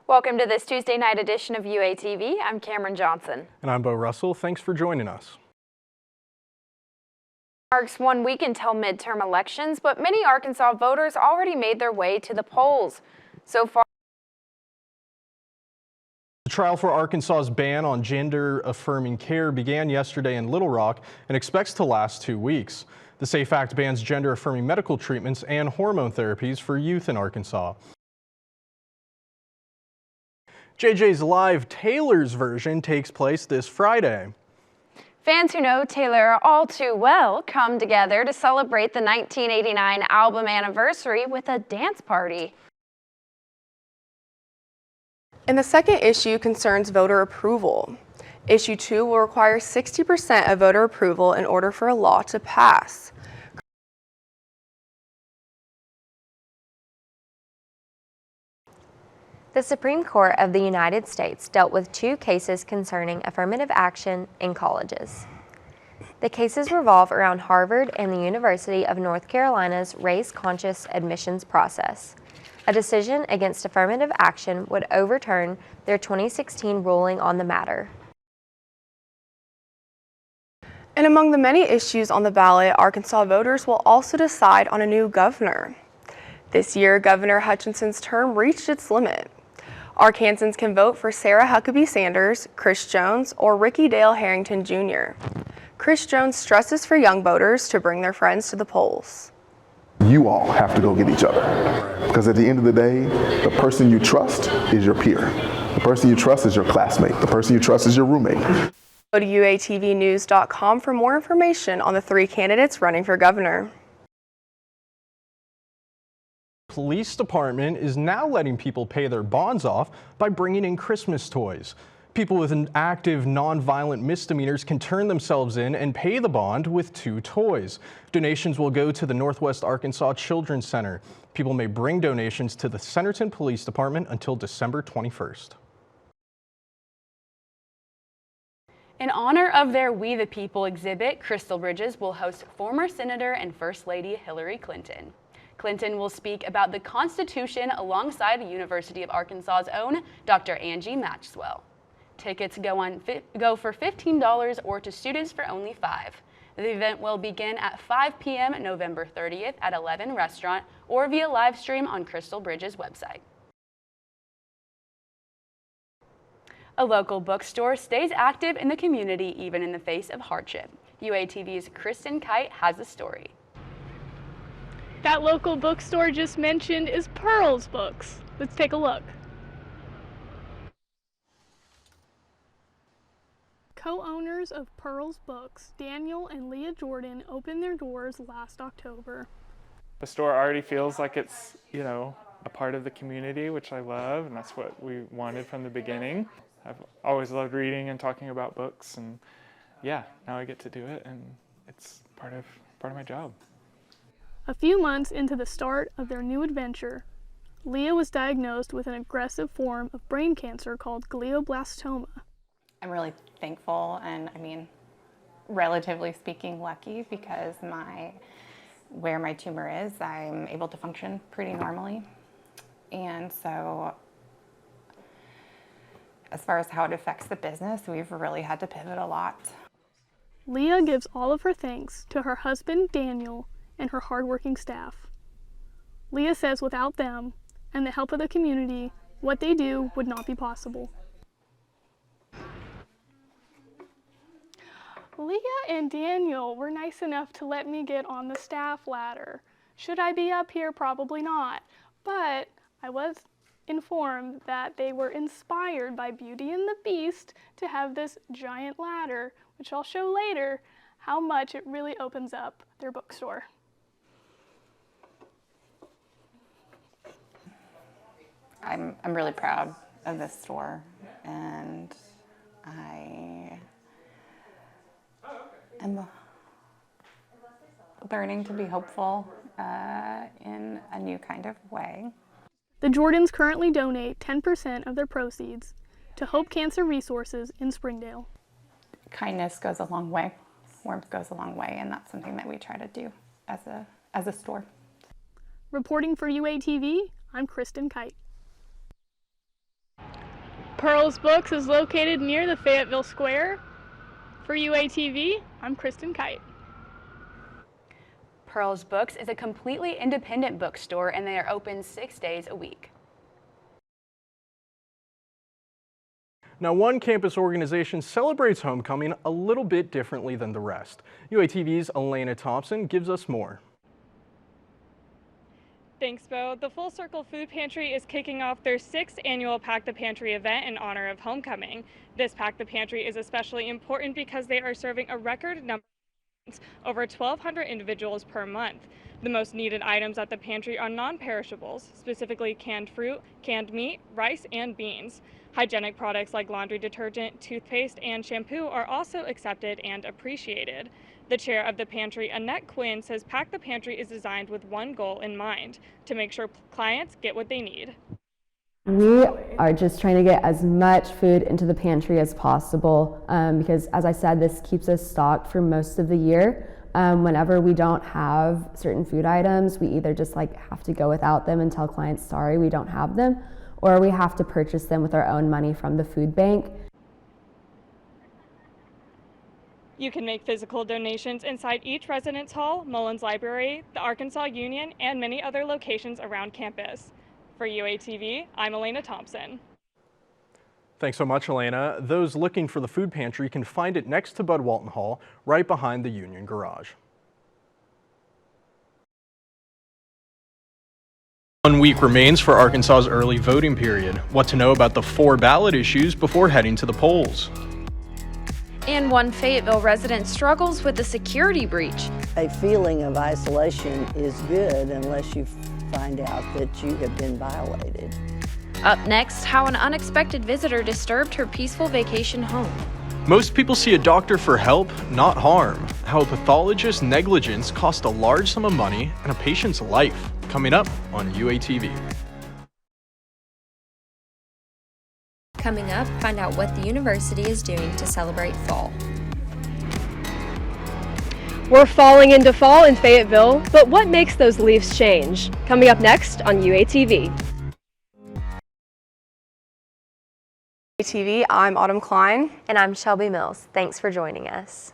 Welcome to this Tuesday night edition of UATV. I'm Cameron Johnson. And I'm Bo Russell. Thanks for joining us. Marks 1 week until midterm elections, but many Arkansas voters already made their way to the polls. So far, the trial for Arkansas's ban on gender-affirming care began yesterday in Little Rock and expects to last 2 weeks. The SAFE Act bans gender-affirming medical treatments and hormone therapies for youth in Arkansas. JJ's Live Taylor's version takes place this Friday. Fans who know Taylor all too well come together to celebrate the 1989 album anniversary with a dance party. And the second issue concerns voter approval. Issue 2 will require 60% of voter approval in order for a law to pass. The Supreme Court of the United States dealt with 2 cases concerning affirmative action in colleges. The cases revolve around Harvard and the University of North Carolina's race-conscious admissions process. A decision against affirmative action would overturn their 2016 ruling on the matter. And among the many issues on the ballot, Arkansas voters will also decide on a new governor. This year, Governor Hutchinson's term reached its limit. Arkansans can vote for Sarah Huckabee Sanders, Chris Jones, or Ricky Dale Harrington Jr. Chris Jones stresses for young voters to bring their friends to the polls. You all have to go get each other, because at the end of the day, the person you trust is your peer. The person you trust is your classmate. The person you trust is your roommate. Go to UATVnews.com for more information on the 3 candidates running for governor. Police department is now letting people pay their bonds off by bringing in Christmas toys. People with an active nonviolent misdemeanors can turn themselves in and pay the bond with 2 toys. Donations will go to the Northwest Arkansas Children's Center. People may bring donations to the Centerton Police Department until December 21st. In honor of their We the People exhibit, Crystal Bridges will host former Senator and First Lady Hillary Clinton. Clinton will speak about the Constitution alongside the University of Arkansas's own Dr. Angie Maxwell. Tickets go for $15 or to students for only $5. The event will begin at 5 p.m. November 30th at 11 Restaurant or via live stream on Crystal Bridges' website. A local bookstore stays active in the community even in the face of hardship. UATV's Kristen Kite has the story. That local bookstore just mentioned is Pearls Books. Let's take a look. Co-owners of Pearls Books, Daniel and Leah Jordan, opened their doors last October. The store already feels like it's, a part of the community, which I love, and that's what we wanted from the beginning. I've always loved reading and talking about books, and yeah, now I get to do it, and it's part of my job. A few months into the start of their new adventure, Leah was diagnosed with an aggressive form of brain cancer called glioblastoma. I'm really thankful and, relatively speaking, lucky because where my tumor is, I'm able to function pretty normally. And so as far as how it affects the business, we've really had to pivot a lot. Leah gives all of her thanks to her husband, Daniel, and her hardworking staff. Leah says without them and the help of the community, what they do would not be possible. Leah and Daniel were nice enough to let me get on the staff ladder. Should I be up here? Probably not. But I was informed that they were inspired by Beauty and the Beast to have this giant ladder, which I'll show later how much it really opens up their bookstore. I'm really proud of this store, and I am learning to be hopeful in a new kind of way. The Jordans currently donate 10% of their proceeds to Hope Cancer Resources in Springdale. Kindness goes a long way, warmth goes a long way, and that's something that we try to do as a store. Reporting for UATV, I'm Kristen Kite. Pearls Books is located near the Fayetteville Square. For UATV, I'm Kristen Kite. Pearls Books is a completely independent bookstore and they are open 6 days a week. Now, one campus organization celebrates homecoming a little bit differently than the rest. UATV's Elena Thompson gives us more. Thanks, Bo. The Full Circle Food Pantry is kicking off their 6th annual Pack the Pantry event in honor of homecoming. This Pack the Pantry is especially important because they are serving a record number of over 1,200 individuals per month. The most needed items at the pantry are non-perishables, specifically canned fruit, canned meat, rice, and beans. Hygienic products like laundry detergent, toothpaste, and shampoo are also accepted and appreciated. The chair of the pantry, Annette Quinn, says Pack the Pantry is designed with one goal in mind, to make sure clients get what they need. We are just trying to get as much food into the pantry as possible because, as I said, this keeps us stocked for most of the year. Whenever we don't have certain food items, we either just have to go without them and tell clients, sorry, we don't have them, or we have to purchase them with our own money from the food bank. You can make physical donations inside each residence hall, Mullins Library, the Arkansas Union, and many other locations around campus. For UATV, I'm Elena Thompson. Thanks so much, Elena. Those looking for the food pantry can find it next to Bud Walton Hall, right behind the Union Garage. 1 week remains for Arkansas's early voting period. What to know about the 4 ballot issues before heading to the polls. And one Fayetteville resident struggles with a security breach. A feeling of isolation is good unless you find out that you have been violated. Up next, how an unexpected visitor disturbed her peaceful vacation home. Most people see a doctor for help, not harm. How a pathologist's negligence cost a large sum of money and a patient's life. Coming up on UATV. Coming up, find out what the university is doing to celebrate fall. We're falling into fall in Fayetteville, but what makes those leaves change? Coming up next on UATV. UATV, I'm Autumn Klein. And I'm Shelby Mills. Thanks for joining us.